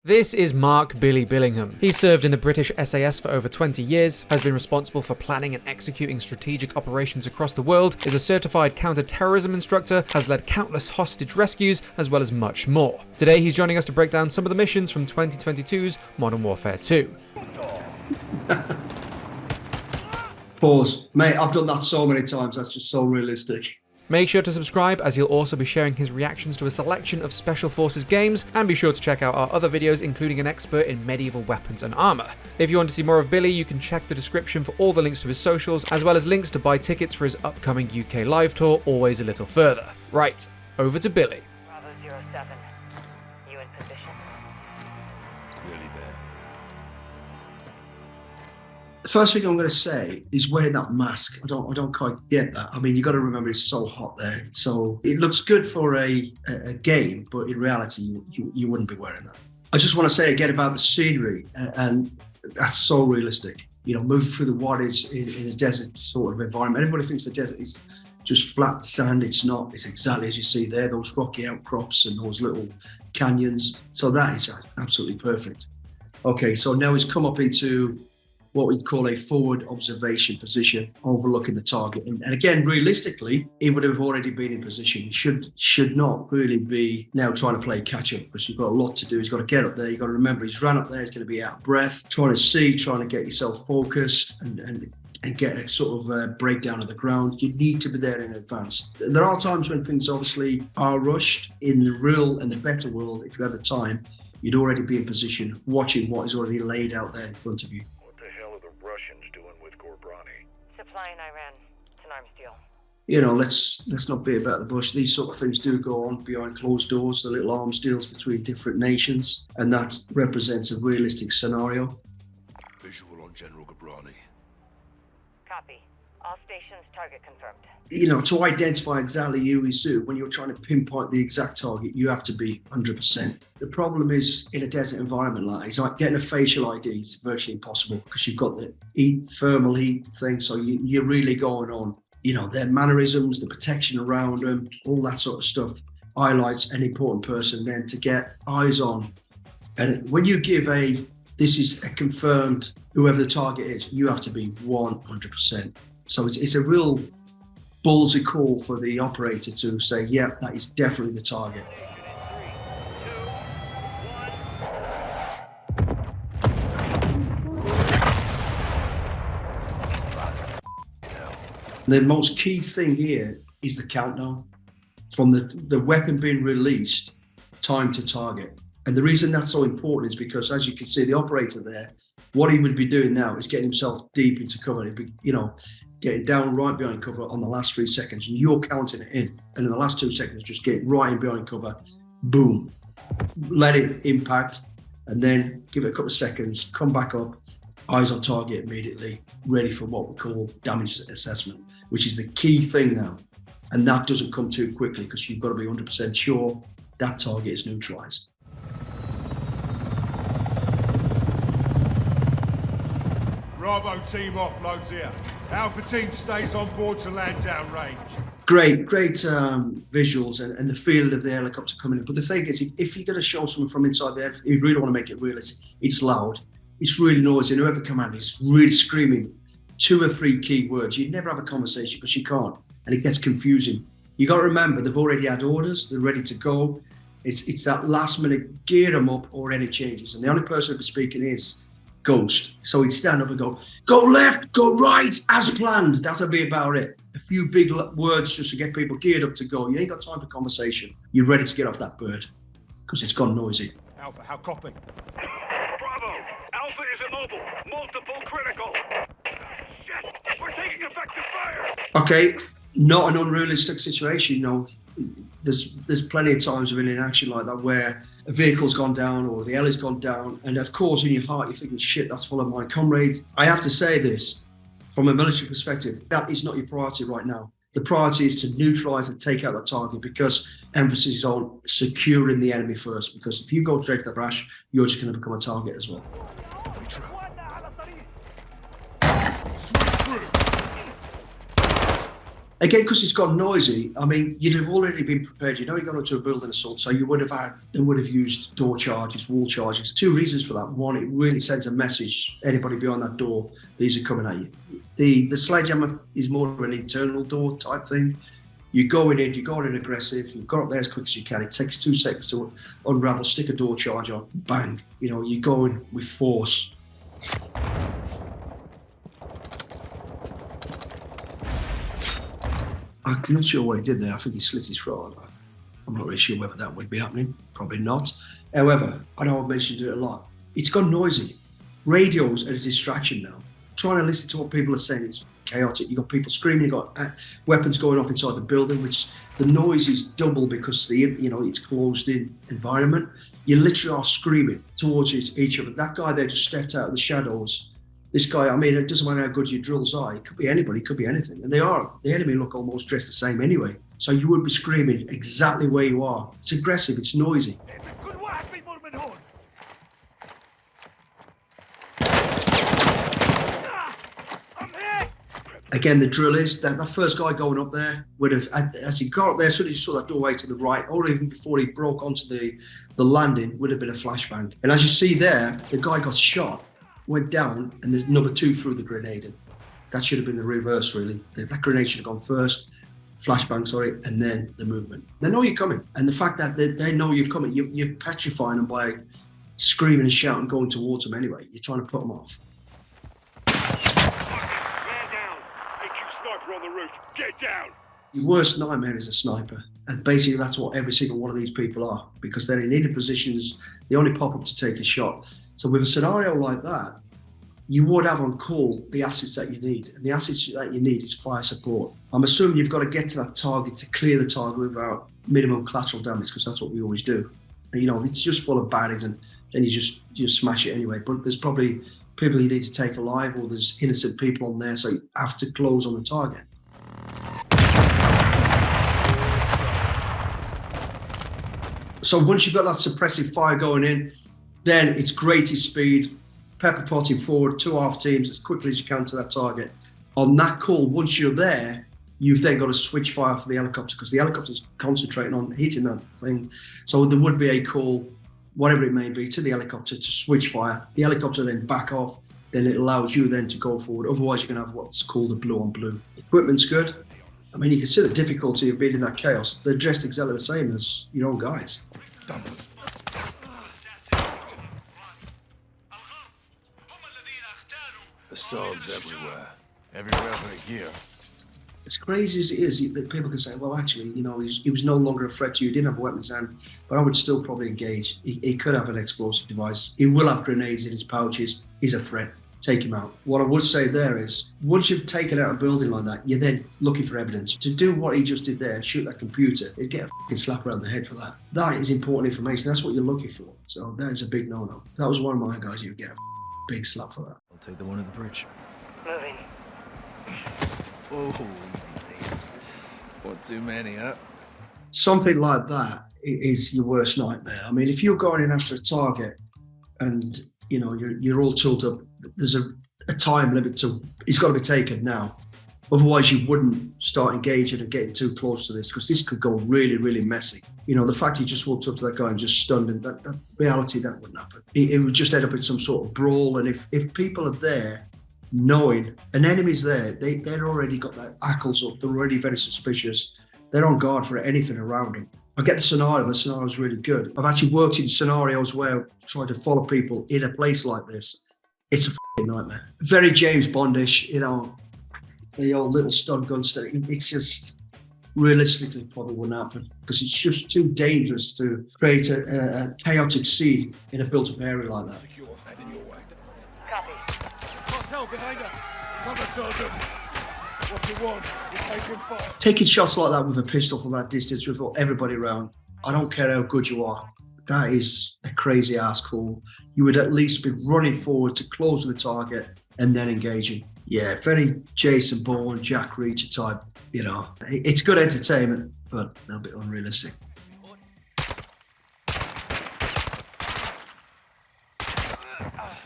This is Mark Billy Billingham. He served in the British SAS for over 20 years, has been responsible for planning and executing strategic operations across the world, is a certified counter-terrorism instructor, has led countless hostage rescues, as well as much more. Today he's joining us to break down some of the missions from 2022's Modern Warfare 2. Pause. Mate, I've done that so many times, that's just so realistic. Make sure to subscribe, as he'll also be sharing his reactions to a selection of Special Forces games, and be sure to check out our other videos, including an expert in medieval weapons and armor. If you want to see more of Billy, you can check the description for all the links to his socials, as well as links to buy tickets for his upcoming UK live tour, always a little further. Right, over to Billy. Bravo 07, you in position? Nearly there. The first thing I'm going to say is wearing that mask. I don't quite get that. I mean, you got to remember it's so hot there. So it looks good for a game, but in reality, you wouldn't be wearing that. I just want to say again about the scenery, and that's so realistic. You know, moving through the waters in a desert sort of environment. Everybody thinks the desert is just flat sand. It's not. It's exactly as you see there, those rocky outcrops and those little canyons. So that is absolutely perfect. Okay, so now he's come up into what we'd call a forward observation position, overlooking the target. And again, realistically, he would have already been in position. He should not really be now trying to play catch up, because you've got a lot to do. He's got to get up there. You've got to remember he's ran up there. He's going to be out of breath, trying to get yourself focused and get a sort of breakdown of the ground. You need to be there in advance. There are times when things obviously are rushed. In the real and the better world, if you have the time, you'd already be in position, watching what is already laid out there in front of you. Supplying Iran. It's an arms deal. You know, let's not beat about the bush. These sort of things do go on behind closed doors, the little arms deals between different nations, and that represents a realistic scenario. Visual on General Ghabrani. Copy. All stations, target confirmed. You know, to identify exactly who is who, when you're trying to pinpoint the exact target, you have to be 100%. The problem is, in a desert environment like this, like getting a facial ID is virtually impossible, because you've got the thermal heat thing, so you're really going on, you know, their mannerisms, the protection around them, all that sort of stuff highlights an important person then to get eyes on. And when you give this is a confirmed, whoever the target is, you have to be 100%. So it's a real ballsy call for the operator to say, yeah, that is definitely the target. The most key thing here is the countdown from the weapon being released, time to target. And the reason that's so important is because, as you can see, the operator there, what he would be doing now is getting himself deep into cover. He'd be, you know, getting down right behind cover on the last 3 seconds, and you're counting it in. And in the last 2 seconds, just get right in behind cover, boom, let it impact, and then give it a couple of seconds, come back up, eyes on target immediately, ready for what we call damage assessment, which is the key thing now. And that doesn't come too quickly, because you've got to be 100% sure that target is neutralized. Bravo team offloads here. Alpha team stays on board to land downrange. Great visuals and the feel of the helicopter coming in. But the thing is, if you're going to show someone from inside there, you really want to make it realistic. It's loud, it's really noisy, and whoever commands is really screaming 2 or 3 key words. You'd never have a conversation because you can't, and it gets confusing. You got to remember, they've already had orders, they're ready to go. It's that last minute, gear them up or any changes. And the only person who'll be speaking is Ghost. So he'd stand up and go left, go right, as planned. That'll be about it. A few big words just to get people geared up to go. You ain't got time for conversation. You're ready to get off that bird, because it's gone noisy. Alpha, how copy? Bravo! Alpha is immobile. Multiple critical. Shit! We're taking effective fire! Okay, not an unrealistic situation, you know. There's plenty of times we've been in action like that where a vehicle's gone down or the heli's gone down, and of course in your heart you're thinking, shit, that's full of my comrades. I have to say this, from a military perspective, that is not your priority right now. The priority is to neutralise and take out the target, because emphasis is on securing the enemy first, because if you go straight to the crash, you're just going to become a target as well. Again, because it's gone noisy, I mean, you'd have already been prepared. You know you're going into a building assault, so they would have used door charges, wall charges. Two reasons for that. One, it really sends a message, anybody behind that door, these are coming at you. The sledgehammer is more of an internal door type thing. You're going in aggressive, you've got up there as quick as you can. It takes 2 seconds to unravel, stick a door charge on, bang. You know, you're going with force. I'm not sure what he did there. I think he slit his throat. I'm not really sure whether that would be happening. Probably not. However, I know I've mentioned it a lot. It's gone noisy. Radios are a distraction now. Trying to listen to what people are saying is chaotic. You've got people screaming, you've got weapons going off inside the building, which the noise is double because it's closed-in environment. You literally are screaming towards each other. That guy there just stepped out of the shadows. This guy, I mean, it doesn't matter how good your drills are. It could be anybody, it could be anything. And they are. The enemy look almost dressed the same anyway. So you would be screaming exactly where you are. It's aggressive, it's noisy. Again, the drill is that first guy going up there would have, as he got up there, as soon as he saw that doorway to the right, or even before he broke onto the landing, would have been a flashbang. And as you see there, the guy got shot, went down, and there's number 2 threw the grenade in. That should have been the reverse, really. That grenade should have gone first, flashbang, sorry, and then the movement. They know you're coming. And the fact that they know you're coming, you're petrifying them by screaming and shouting, going towards them anyway. You're trying to put them off. Get down! Your worst nightmare is a sniper. And basically that's what every single one of these people are, because they're in needed positions, they only pop up to take a shot. So with a scenario like that, you would have on call the assets that you need. And the assets that you need is fire support. I'm assuming you've got to get to that target to clear the target without minimum collateral damage, because that's what we always do. And, it's just full of baddies and then you just smash it anyway. But there's probably people you need to take alive, or there's innocent people on there, so you have to close on the target. So once you've got that suppressive fire going in, then it's greatest speed, pepper potting forward, 2 half teams as quickly as you can to that target. On that call, once you're there, you've then got to switch fire for the helicopter, because the helicopter's concentrating on hitting that thing. So there would be a call, whatever it may be, to the helicopter to switch fire. The helicopter then back off, then it allows you then to go forward. Otherwise, you're going to have what's called a blue on blue. Equipment's good. I mean, you can see the difficulty of being in that chaos. They're dressed exactly the same as your own guys. The swords everywhere. Everywhere but here. As crazy as it is, people can say, well, actually, he was no longer a threat to you. He didn't have a weapon in his hand, but I would still probably engage. He could have an explosive device. He will have grenades in his pouches. He's a threat. Take him out. What I would say there is, once you've taken out a building like that, you're then looking for evidence. To do what he just did there and shoot that computer, you'd get a fucking slap around the head for that. That is important information. That's what you're looking for. So that is a big no-no. If that was one of my guys, you'd get a big slap for that. I'll take the one at the bridge. Moving. Oh, easy thing. One too many, huh? Something like that is your worst nightmare. I mean, if you're going in after a target and you're all tooled up, there's a time limit to, it's got to be taken now. Otherwise you wouldn't start engaging and getting too close to this, because this could go really, really messy. The fact you just walked up to that guy and just stunned him, that reality, that wouldn't happen. It would just end up in some sort of brawl. And if people are there knowing an enemy's there, they're already got their hackles up, they're already very suspicious. They're on guard for anything around him. I get the scenario is really good. I've actually worked in scenarios where I've tried to follow people in a place like this. It's a f***ing nightmare. Very James Bondish, the old little stun gun stuff. It's just, realistically, probably wouldn't happen, because it's just too dangerous to create a chaotic scene in a built-up area like that. Copy. Cartel behind us. Cover, Sergeant. What you want? You're taking fire. Taking shots like that with a pistol from that distance with everybody around, I don't care how good you are. That is a crazy ass call. You would at least be running forward to close the target and then engaging. Yeah, very Jason Bourne, Jack Reacher type, It's good entertainment, but a little bit unrealistic.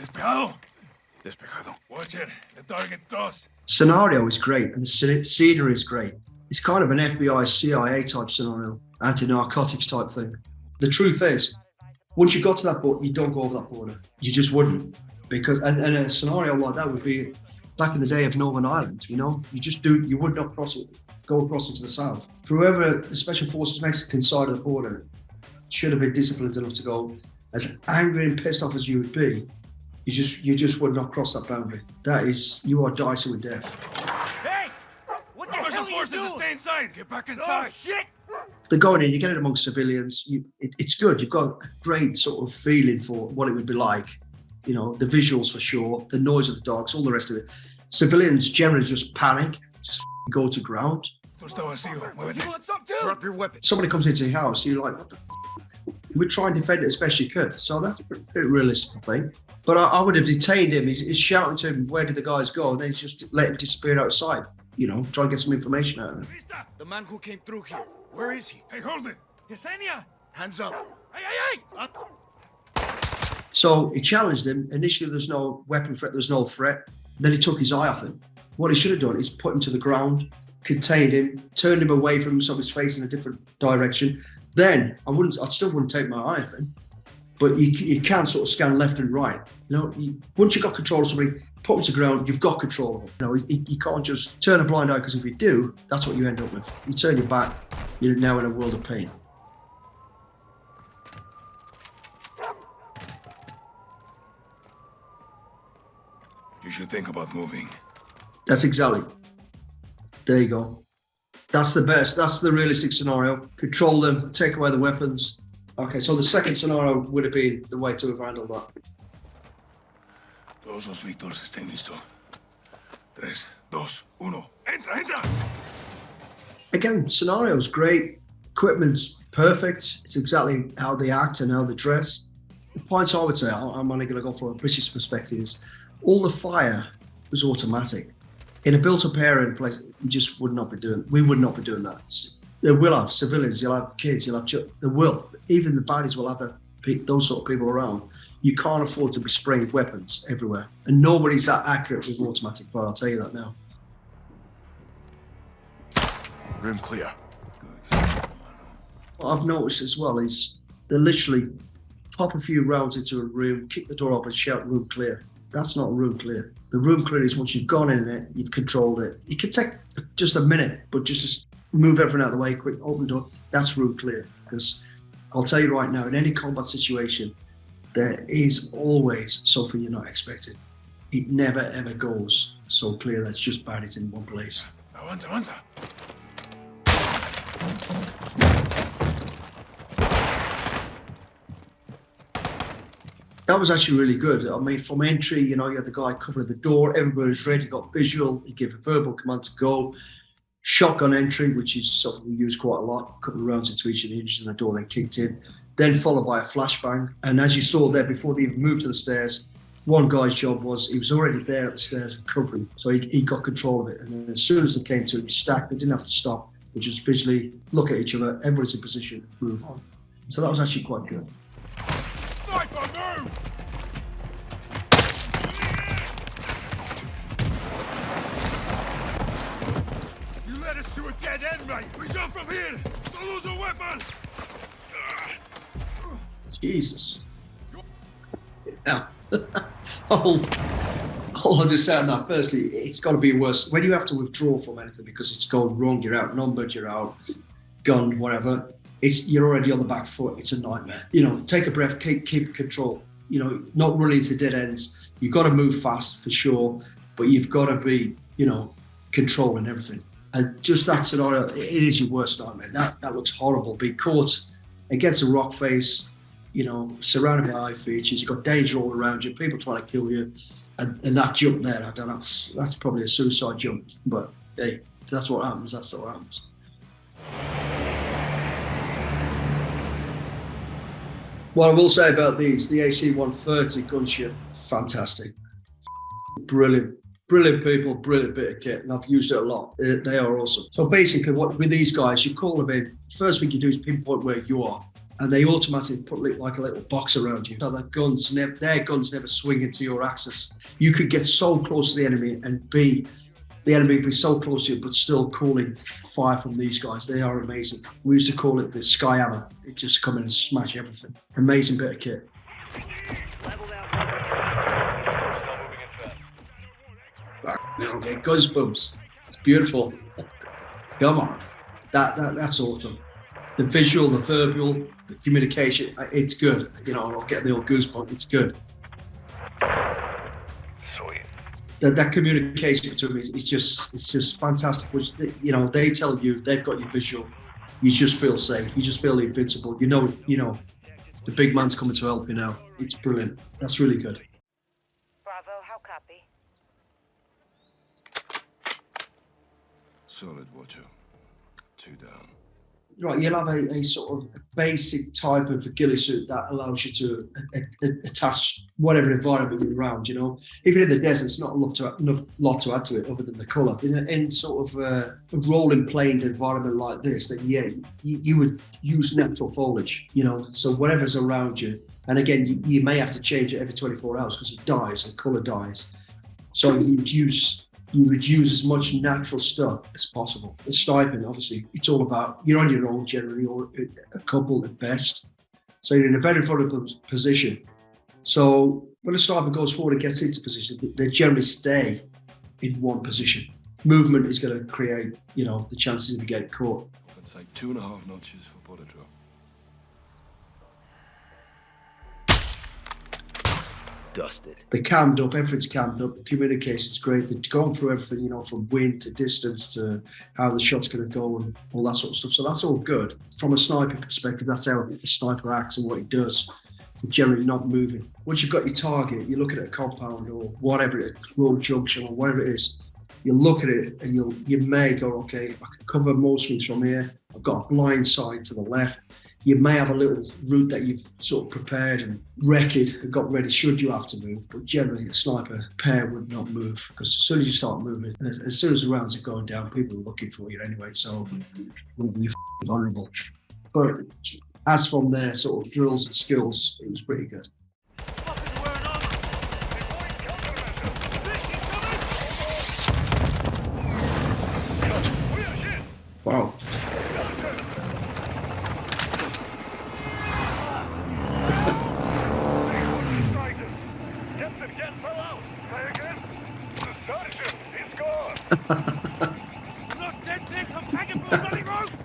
Despejado. Watch it. The target crossed. Scenario is great and the scenery is great. It's kind of an FBI, CIA type scenario, anti-narcotics type thing. The truth is, once you got to that border, you don't go over that border. You just wouldn't. Because, and a scenario like that would be back in the day of Northern Ireland, you know? You would not go across into the south. For whoever the Special Forces Mexican side of the border should have been disciplined enough to go, as angry and pissed off as you would be, you just would not cross that boundary. That is, you are dicing with death. Hey! What the Special hell are you Forces doing? stay inside. Get back Oh, inside. shit! They're going in, you get it amongst civilians, it's good. You've got a great sort of feeling for what it would be like. You know, the visuals for sure, the noise of the dogs, all the rest of it. Civilians generally just panic, just go to ground. Tú está vacío. Muévete. You want some too? Drop your weapon. Somebody comes into your house, you're like, what the f? You would try and defend it as best you could. So that's a pretty realistic, I think. But I would have detained him. He's shouting to him, where did the guys go? And then he's just let him disappear outside, you know, try and get some information out of him. Vista! The man who came through here. Where is he? Hey, hold it. Yesenia! Hands up. Hey, hey, hey! Up! So he challenged him. Initially, there's no weapon threat, there's no threat. Then he took his eye off him. What he should have done is put him to the ground, contained him, turned him away from him so he's facing a different direction. Then I still wouldn't take my eye off him, but you can sort of scan left and right. You know, once you've got control of somebody, put them to ground, you've got control of them. You know, you can't just turn a blind eye, because if you do, that's what you end up with. You turn your back, you're now in a world of pain. You should think about moving. That's exactly. There you go. That's the best. That's the realistic scenario. Control them, take away the weapons. Okay, so the second scenario would have been the way to have handled that. Todos los Víctores estén listos. 3, 2, 1. Entra, entra! Again, scenario's great. Equipment's perfect. It's exactly how they act and how they dress. The points I would say, I'm only going to go from a British perspective, is all the fire was automatic. In a built-up area in place, we would not be doing that. They will have civilians, you'll have kids, they will. Even the baddies will have those sort of people around. You can't afford to be spraying weapons everywhere. And nobody's that accurate with automatic fire, I'll tell you that now. Rim clear. What I've noticed as well is they literally pop a few rounds into a room, kick the door open, shout room clear. That's not room clear. The room clear is once you've gone in it, you've controlled it. It could take just a minute, but just move everything out of the way, quick, open the door, that's room clear. Because I'll tell you right now, in any combat situation, there is always something you're not expecting. It never ever goes so clear that it's just bad, it's in one place. Avanza, avanza. That was actually really good. I mean, from entry, you know, you had the guy covering the door, everybody's ready, got visual, he gave a verbal command to go. Shotgun entry, which is something we use quite a lot, a couple of rounds into each of the hinges and the door then kicked in. Then followed by a flashbang. And as you saw there, before they even moved to the stairs, one guy's job was, he was already there at the stairs and covering. So he got control of it. And then as soon as they came to it, stacked, they didn't have to stop. They just visually look at each other, everybody's in position, move on. So that was actually quite good. Sniper, move! You led us to a dead end, mate! We jump from here! Don't lose a weapon! Jesus. Now, I'll just say on that. Firstly, it's got to be worse when you have to withdraw from anything because it's gone wrong. You're outnumbered, you're out, gunned, whatever. You're already on the back foot. It's a nightmare. You know, take a breath, keep control. You know, not running into dead ends. You've got to move fast for sure, but you've got to be, you know, controlling everything. And just that scenario, it is your worst nightmare. That looks horrible. Being caught against a rock face, you know, surrounded by high features, you've got danger all around you, people trying to kill you. And that jump there, I don't know, that's probably a suicide jump. But hey, if that's what happens, that's what happens. What I will say about these, the AC-130 gunship, fantastic. Brilliant. Brilliant people, brilliant bit of kit, and I've used it a lot. They are awesome. So basically, with these guys, you call them in. First thing you do is pinpoint where you are, and they automatically put like a little box around you. So their guns never swing into your axis. You could get so close to the enemy and be the enemy be so close to you, but still calling fire from these guys. They are amazing. We used to call it the Sky Hammer. It just come in and smash everything. Amazing bit of kit. Now get goosebumps. It's beautiful. Come on. That's awesome. The visual, the verbal, the communication, it's good. You know, I'll get the old goosebumps. It's good. Sweet. That communication between me is just fantastic. Which, you know, they tell you they've got your visual. You just feel safe. You just feel invincible. You know, the big man's coming to help you now. It's brilliant. That's really good. Bravo, how copy? Solid, Watcher. 2 down. Right, you'll have a sort of basic type of ghillie suit that allows you to attach whatever environment you're around, you know. If you're in the desert, it's not a lot to add to it other than the colour. In sort of a rolling planed environment like this, then yeah, you would use natural foliage, you know, so whatever's around you. And again, you may have to change it every 24 hours because it dies and colour dies. So you would use as much natural stuff as possible. The sniping, obviously, it's all about, you're on your own generally, or a couple at best. So you're in a very vulnerable position. So when a sniper goes forward and gets into position, they generally stay in one position. Movement is going to create, you know, the chances of getting caught. It's like 2.5 notches for bullet drop. Dusted. They're cammed up, everything's cammed up, the communication's great. They're going through everything, you know, from wind to distance to how the shot's going to go and all that sort of stuff. So that's all good. From a sniper perspective, that's how a sniper acts and what he does. They're generally not moving. Once you've got your target, you're looking at a compound or whatever it is, road junction or whatever it is, you look at it and you may go, okay, if I can cover most things from here, I've got a blind side to the left. You may have a little route that you've sort of prepared and wrecked and got ready should you have to move, but generally a sniper pair would not move because as soon as you start moving, and as soon as the rounds are going down, people are looking for you anyway, so you're vulnerable. But as from their sort of drills and skills, it was pretty good. Wow. Not dead, Nick. I'm hanging from the bloody roof.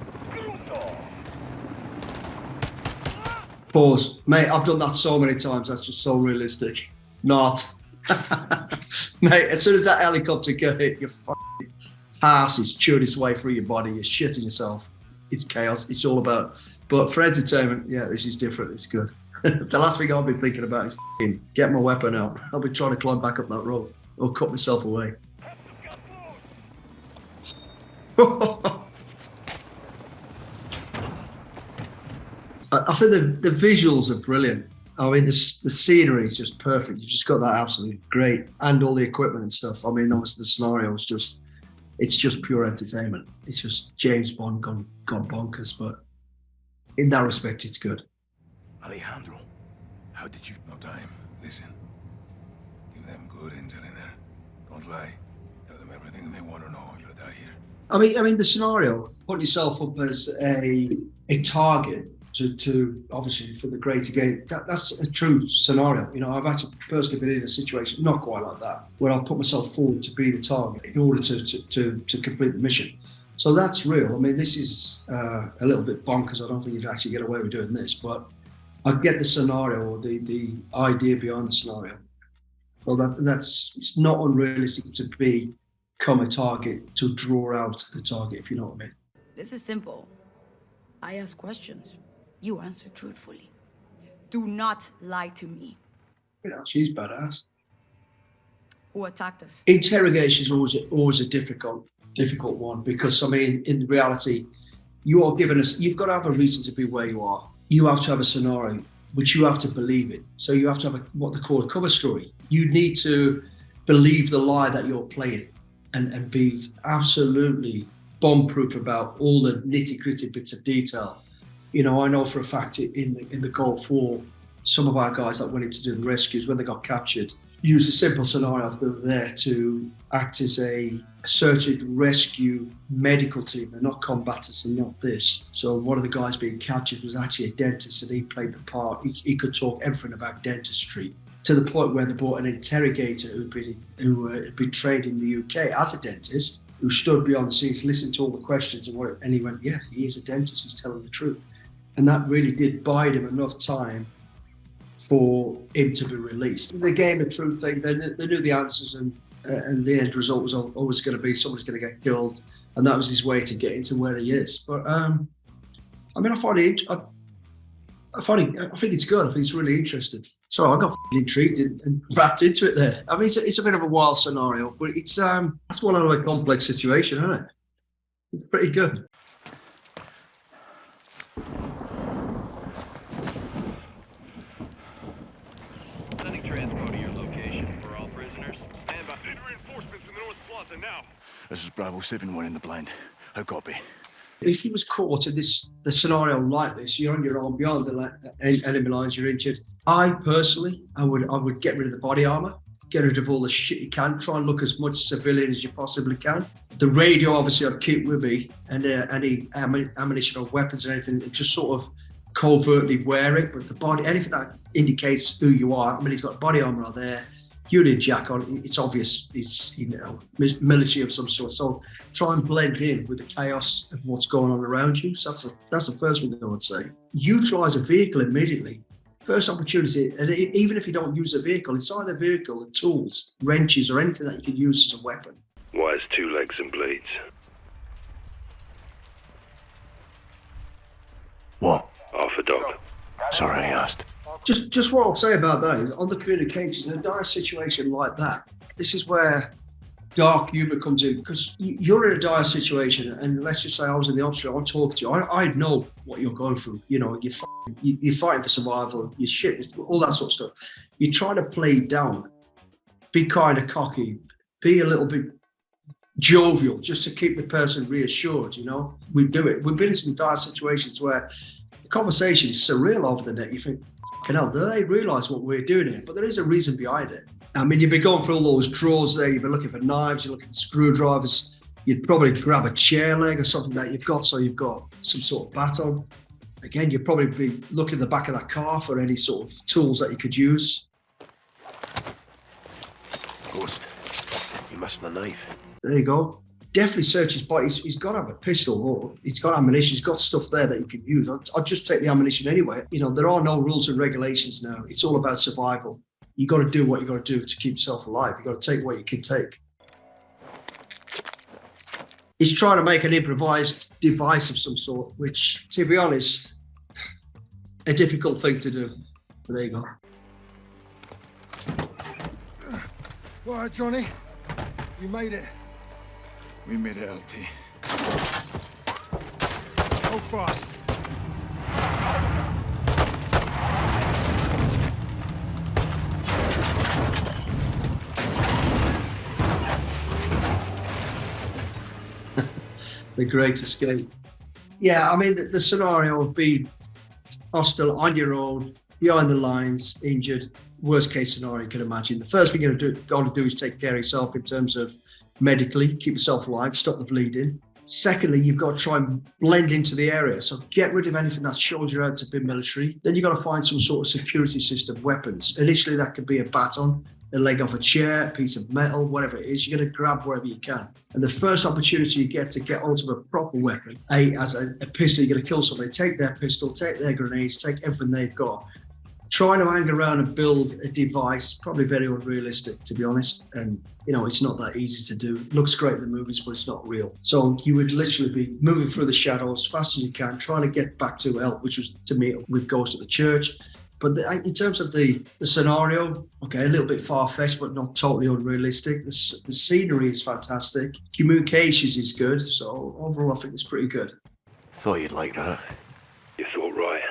Pause. Mate, I've done that so many times. That's just so realistic. Not. Mate, as soon as that helicopter go hit, your fucking ass is chewing its way through your body. You're shitting yourself. It's chaos. It's all about. But for entertainment, yeah, this is different. It's good. The last thing I'll be thinking about is fucking get my weapon out. I'll be trying to climb back up that rope or cut myself away. I think the visuals are brilliant. I mean, the scenery is just perfect. You've just got that absolutely great, and all the equipment and stuff. I mean, obviously the scenario is it's just pure entertainment. It's just James Bond gone bonkers, but in that respect, it's good. Alejandro, how did you... No time. Listen. Give them good intel in there. Don't lie. Tell them everything they want to know. You'll die here. I mean, the scenario, put yourself up as a target to obviously for the greater game. That's a true scenario. You know, I've actually personally been in a situation not quite like that, where I've put myself forward to be the target in order to complete the mission. So that's real. I mean, this is a little bit bonkers. I don't think you'd actually get away with doing this, but I get the scenario or the idea behind the scenario. Well, it's not unrealistic to become a target, to draw out the target, if you know what I mean. This is simple. I ask questions. You answer truthfully. Do not lie to me. You know, she's badass. Who attacked us? Interrogation is always a difficult one because, I mean, in reality, you are given you've got to have a reason to be where you are. You have to have a scenario which you have to believe in. So you have to have what they call a cover story. You need to believe the lie that you're playing and be absolutely bomb-proof about all the nitty-gritty bits of detail. You know, I know for a fact in the Gulf War, some of our guys that went in to do the rescues, when they got captured, used a simple scenario of them there to act as a a search and rescue medical team. They're not combatants and not this. So one of the guys being captured was actually a dentist, and he played the part. He could talk everything about dentistry, to the point where they brought an interrogator who had been trained in the UK as a dentist, who stood beyond the scenes, listened to all the questions, and he went, yeah, he is a dentist, he's telling the truth. And that really did bide him enough time for him to be released. The game of truth thing, they knew the answers, and the end result was always going to be somebody's going to get killed, and that was his way to get into where he is. But I mean, I think it's good. I think it's really interesting. So I got intrigued and wrapped into it there. I mean, it's a bit of a wild scenario, but it's that's one of a complex situation, isn't it? It's pretty good. Sending transcode to your location for all prisoners. Stand by. Need reinforcements in the North Plaza now. This is Bravo 7-1 in the blind. How copy? If he was caught in the scenario like this, you're on your own beyond the enemy lines, you're injured. I personally, I would get rid of the body armor, get rid of all the shit you can, try and look as much civilian as you possibly can. The radio, obviously, I'd keep with me, and any ammunition or weapons or anything, just sort of covertly wear it. But the body, anything that indicates who you are, I mean, he's got body armor out there, Union Jack on, it's obvious it's, military of some sort. So try and blend in with the chaos of what's going on around you. So that's the first thing I would say. Utilise a vehicle immediately. First opportunity, and even if you don't use a vehicle, inside the vehicle, the tools, wrenches, or anything that you can use as a weapon. Wires, 2 legs and blades. What? Half a dog. Sorry, I asked. Just what I'll say about that is, on the communications, in a dire situation like that, this is where dark humour comes in, because you're in a dire situation, and let's just say I was in the opposite, I'll talk to you, I know what you're going through, you're fighting for survival, you're shit, all that sort of stuff. You're trying to play down, be kind of cocky, be a little bit jovial, just to keep the person reassured, we do it. We've been in some dire situations where the conversation is surreal over the net. You think, hell, do they realise what we're doing here? But there is a reason behind it. I mean, you'd be going through all those drawers there, you'd be looking for knives, you're looking for screwdrivers, you'd probably grab a chair leg or something that you've got, so you've got some sort of baton. Again, you'd probably be looking at the back of that car for any sort of tools that you could use. Ghost, you missing a knife. There you go. Definitely search his body. He's got to have a pistol, or he's got ammunition. He's got stuff there that he can use. I'd just take the ammunition anyway. There are no rules and regulations now. It's all about survival. You got to do what you got to do to keep yourself alive. You got to take what you can take. He's trying to make an improvised device of some sort, which, to be honest, a difficult thing to do. But there you go. All right, Johnny, you made it. We made it, LT. Go fast. The Great Escape. Yeah, I mean, the scenario of being hostile on your own, behind the lines, injured, worst case scenario you can imagine. The first thing you're going to do is take care of yourself in terms of medically, keep yourself alive, stop the bleeding. Secondly, you've got to try and blend into the area. So get rid of anything that shows you out to be military. Then you've got to find some sort of security system, weapons. Initially, that could be a baton, a leg off a chair, a piece of metal, whatever it is. You're going to grab wherever you can. And the first opportunity you get to get onto a proper weapon, as a pistol, you're going to kill somebody, take their pistol, take their grenades, take everything they've got. Trying to hang around and build a device, probably very unrealistic, to be honest. And, it's not that easy to do. It looks great in the movies, but it's not real. So you would literally be moving through the shadows as fast as you can, trying to get back to help, which was, to me, with Ghost at the Church. But in terms of the scenario, okay, a little bit far-fetched, but not totally unrealistic. The scenery is fantastic. Communications is good. So overall, I think it's pretty good. Thought you'd like that. You thought right.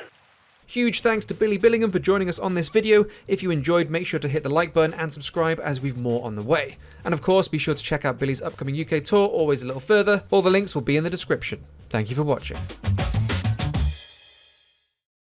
Huge thanks to Billy Billingham for joining us on this video. If you enjoyed, make sure to hit the like button and subscribe, as we've more on the way. And of course, be sure to check out Billy's upcoming UK tour, Always a Little Further. All the links will be in the description. Thank you for watching.